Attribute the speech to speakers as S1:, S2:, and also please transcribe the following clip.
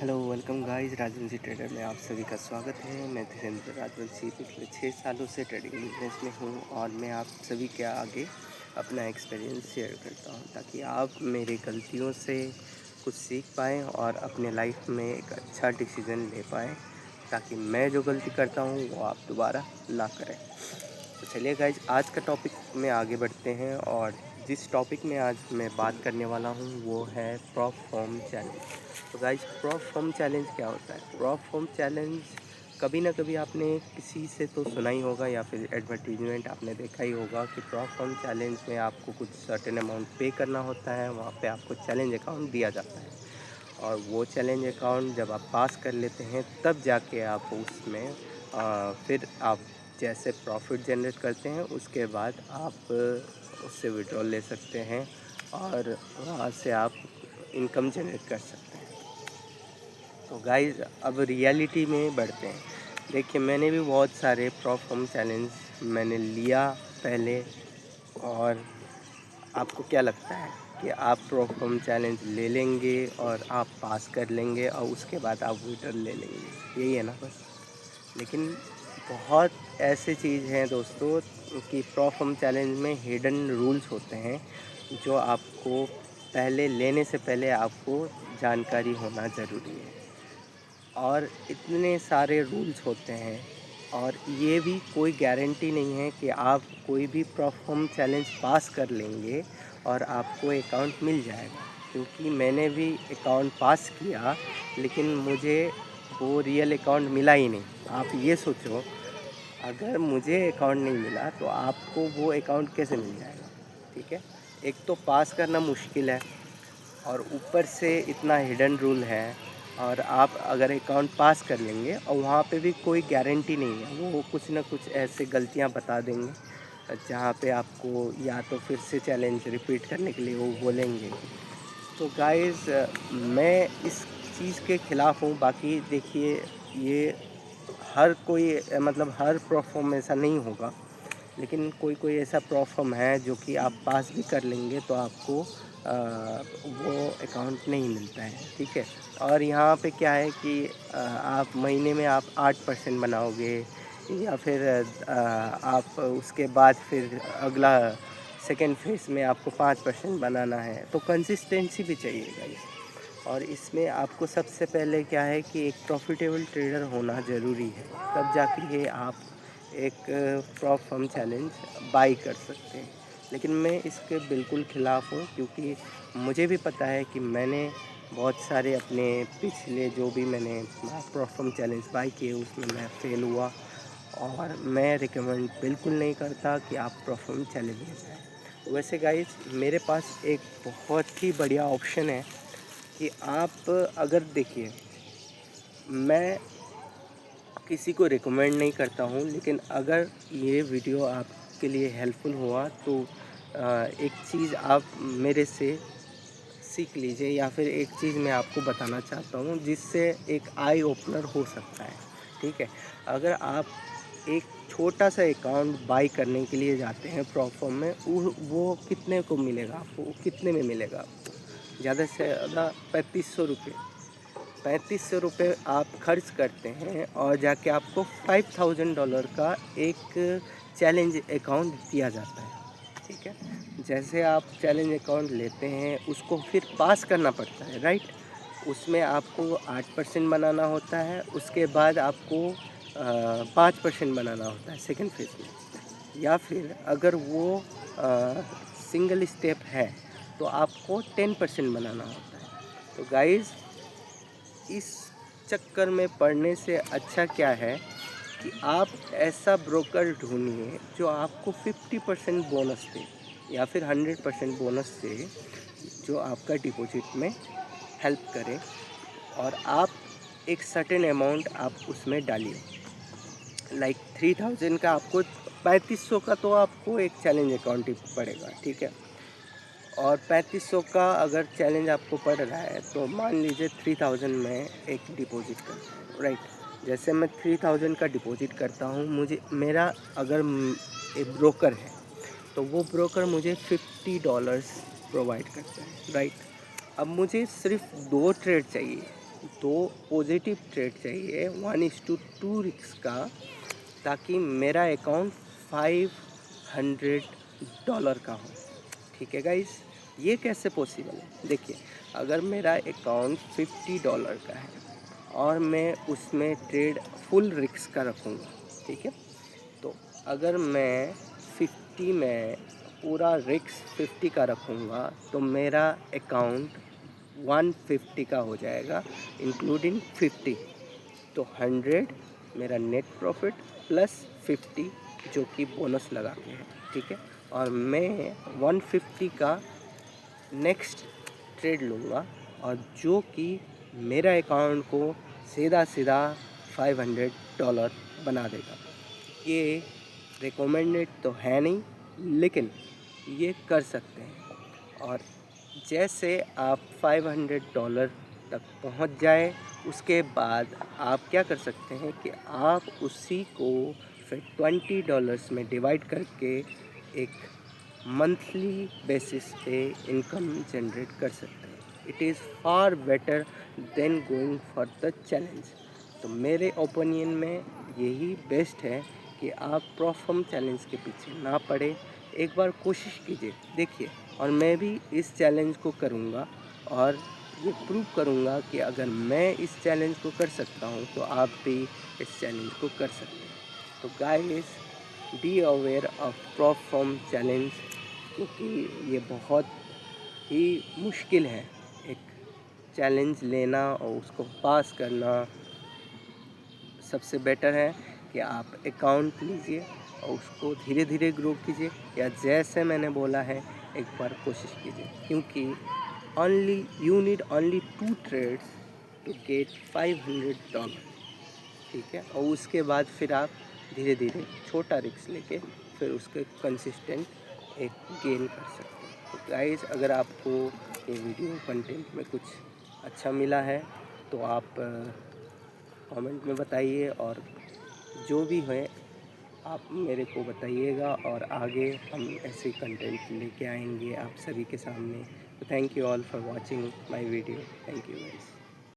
S1: Hello welcome guys, Rajvanshi trader में आप सभी का स्वागत है। मैं धीरेन्द्र राजवंशी पिछले 6 सालों से ट्रेडिंग बिजनेस में हूँ और मैं आप सभी के आगे अपना एक्सपीरियंस शेयर करता हूँ ताकि आप मेरी गलतियों से कुछ सीख पाएँ और अपने लाइफ में एक अच्छा डिसीज़न ले पाएँ, ताकि मैं जो गलती करता हूँ वो आप दोबारा ना करें। तो चलिए गाइज, आज का टॉपिक में आगे बढ़ते हैं और जिस टॉपिक में आज मैं बात करने वाला हूँ वो है प्रॉप फॉर्म चैलेंज। तो गाइज, प्रॉप फॉर्म चैलेंज क्या होता है? प्रॉप फॉर्म चैलेंज कभी ना कभी आपने किसी से तो सुना ही होगा या फिर एडवर्टीजमेंट आपने देखा ही होगा कि प्रॉप फॉर्म चैलेंज में आपको कुछ सर्टेन अमाउंट पे करना होता है, वहाँ पे आपको चैलेंज अकाउंट दिया जाता है और वो चैलेंज अकाउंट जब आप पास कर लेते हैं तब जाके आप उसमें फिर आप जैसे प्रॉफिट जनरेट करते हैं उसके बाद आप उससे विड्रॉल ले सकते हैं और वहाँ से आप इनकम जनरेट कर सकते हैं। तो गाइस, अब रियलिटी में बढ़ते हैं। देखिए, मैंने भी बहुत सारे प्रॉप फॉर्म चैलेंज मैंने लिया पहले। और आपको क्या लगता है कि आप प्रॉप फॉर्म चैलेंज ले लेंगे और आप पास कर लेंगे और उसके बाद आप विड्रॉल ले लेंगे, यही है ना बस? लेकिन बहुत ऐसे चीज़ हैं दोस्तों कि प्रॉप फॉर्म चैलेंज में हिडन रूल्स होते हैं जो आपको पहले लेने से पहले आपको जानकारी होना ज़रूरी है। और इतने सारे रूल्स होते हैं और ये भी कोई गारंटी नहीं है कि आप कोई भी परफॉर्म चैलेंज पास कर लेंगे और आपको अकाउंट मिल जाएगा, क्योंकि मैंने भी अकाउंट पास किया लेकिन मुझे वो रियल अकाउंट मिला ही नहीं। आप ये सोचो, अगर मुझे अकाउंट नहीं मिला तो आपको वो अकाउंट कैसे मिल जाएगा? ठीक है, एक तो पास करना मुश्किल है और ऊपर से इतना हिडन रूल है। और आप अगर अकाउंट पास कर लेंगे और वहाँ पे भी कोई गारंटी नहीं है, वो कुछ ना कुछ ऐसे गलतियाँ बता देंगे जहाँ पे आपको या तो फिर से चैलेंज रिपीट करने के लिए वो बोलेंगे। तो गाइस, मैं इस चीज़ के ख़िलाफ़ हूँ। बाकी देखिए, ये हर कोई मतलब हर प्लेटफॉर्म में ऐसा नहीं होगा, लेकिन कोई कोई ऐसा प्लेटफॉर्म है जो कि आप पास भी कर लेंगे तो आपको वो अकाउंट नहीं मिलता है। ठीक है, और यहाँ पे क्या है कि आप महीने में आप 8% बनाओगे या फिर आप उसके बाद फिर अगला सेकेंड फेज़ में आपको 5% बनाना है, तो कंसिस्टेंसी भी चाहिए गाइस। और इसमें आपको सबसे पहले क्या है कि एक प्रॉफिटेबल ट्रेडर होना ज़रूरी है, तब जाके ये आप एक प्रॉप फर्म चैलेंज बाई कर सकते हैं। लेकिन मैं इसके बिल्कुल ख़िलाफ़ हूँ, क्योंकि मुझे भी पता है कि मैंने बहुत सारे अपने पिछले जो भी मैंने प्रॉप फर्म चैलेंज बाई किए उसमें मैं फ़ेल हुआ। और मैं रिकमेंड बिल्कुल नहीं करता कि आप प्रॉप फर्म चैलेंज में जाएँ। वैसे गाइस, मेरे पास एक बहुत ही बढ़िया ऑप्शन है कि आप अगर देखिए, मैं किसी को रिकमेंड नहीं करता हूँ, लेकिन अगर ये वीडियो आपके लिए हेल्पफुल हुआ तो एक चीज़ आप मेरे से सीख लीजिए, या फिर एक चीज़ मैं आपको बताना चाहता हूँ जिससे एक आई ओपनर हो सकता है। ठीक है, अगर आप एक छोटा सा अकाउंट बाई करने के लिए जाते हैं प्रॉप फर्म में, वो कितने को मिलेगा आपको? वो कितने में मिलेगा आपको? ज़्यादा से ज़्यादा 3500 रुपये। 3500 रुपये आप खर्च करते हैं और जाके आपको $5000 का एक चैलेंज अकाउंट दिया जाता है। ठीक है, जैसे आप चैलेंज अकाउंट लेते हैं उसको फिर पास करना पड़ता है, राइट? उसमें आपको 8% बनाना होता है, उसके बाद आपको 5% बनाना होता है सेकेंड फेज में। या फिर अगर वो सिंगल स्टेप है तो आपको 10% बनाना होता है। तो गाइज़, इस चक्कर में पड़ने से अच्छा क्या है कि आप ऐसा ब्रोकर ढूंढिए जो आपको 50% बोनस दे या फिर 100% बोनस दे, जो आपका डिपॉजिट में हेल्प करे। और आप एक सर्टेन अमाउंट आप उसमें डालिए, लाइक 3000 का आपको 3500 का तो आपको एक चैलेंज अकाउंट ही पड़ेगा। ठीक है, और 3500 का अगर चैलेंज आपको पड़ रहा है तो मान लीजिए 3000 में एक डिपॉजिट करता हूँ, राइट? जैसे मैं 3000 का डिपॉजिट करता हूँ, मुझे मेरा अगर एक ब्रोकर है तो वो ब्रोकर मुझे $50 प्रोवाइड करता है, राइट? अब मुझे सिर्फ 2 ट्रेड चाहिए, दो पॉजिटिव ट्रेड चाहिए 1:2 रिस्क का, ताकि मेरा अकाउंट $500 का हो। ठीक है गाइस, ये कैसे पॉसिबल है? देखिए, अगर मेरा अकाउंट $50 का है और मैं उसमें ट्रेड फुल रिस्क का रखूँगा, ठीक है, तो अगर मैं 50 में पूरा रिस्क 50 का रखूँगा तो मेरा अकाउंट 150 का हो जाएगा इंक्लूडिंग 50। तो 100 मेरा नेट प्रॉफिट प्लस 50 जो कि बोनस लगा के है, ठीक है। और मैं 150 का नेक्स्ट ट्रेड लूँगा और जो कि मेरा अकाउंट को सीधा सीधा $500 बना देगा। ये रिकमेंडेड तो है नहीं, लेकिन ये कर सकते हैं। और जैसे आप $500 तक पहुंच जाए, उसके बाद आप क्या कर सकते हैं कि आप उसी को फिर $20 में डिवाइड करके एक मंथली बेसिस पे इनकम जनरेट कर सकते हैं। It is far better than going for the challenge. तो मेरे ओपिनियन में यही बेस्ट है कि आप परफॉर्म चैलेंज के पीछे ना पड़े, एक बार कोशिश कीजिए, देखिए। और मैं भी इस चैलेंज को करूँगा और ये प्रूव करूँगा कि अगर मैं इस चैलेंज को कर सकता हूँ तो आप भी इस चैलेंज को कर सकते हैं। तो guys, be aware of perform challenge, क्योंकि ये बहुत ही मुश्किल है एक चैलेंज लेना और उसको पास करना। सबसे बेटर है कि आप अकाउंट लीजिए और उसको धीरे धीरे ग्रो कीजिए, या जैसे मैंने बोला है एक बार कोशिश कीजिए, क्योंकि you need only 2 trades to get $500, ठीक है। और उसके बाद फिर आप धीरे धीरे छोटा रिस्क लेके फिर उसके कंसिस्टेंट एक गेन कर सकते हैं। तो गाइस, अगर आपको ये वीडियो कंटेंट में कुछ अच्छा मिला है तो आप कमेंट में बताइए, और जो भी है आप मेरे को बताइएगा, और आगे हम ऐसे कंटेंट लेके आएंगे आप सभी के सामने। तो thank you all for watching my video. Thank you guys.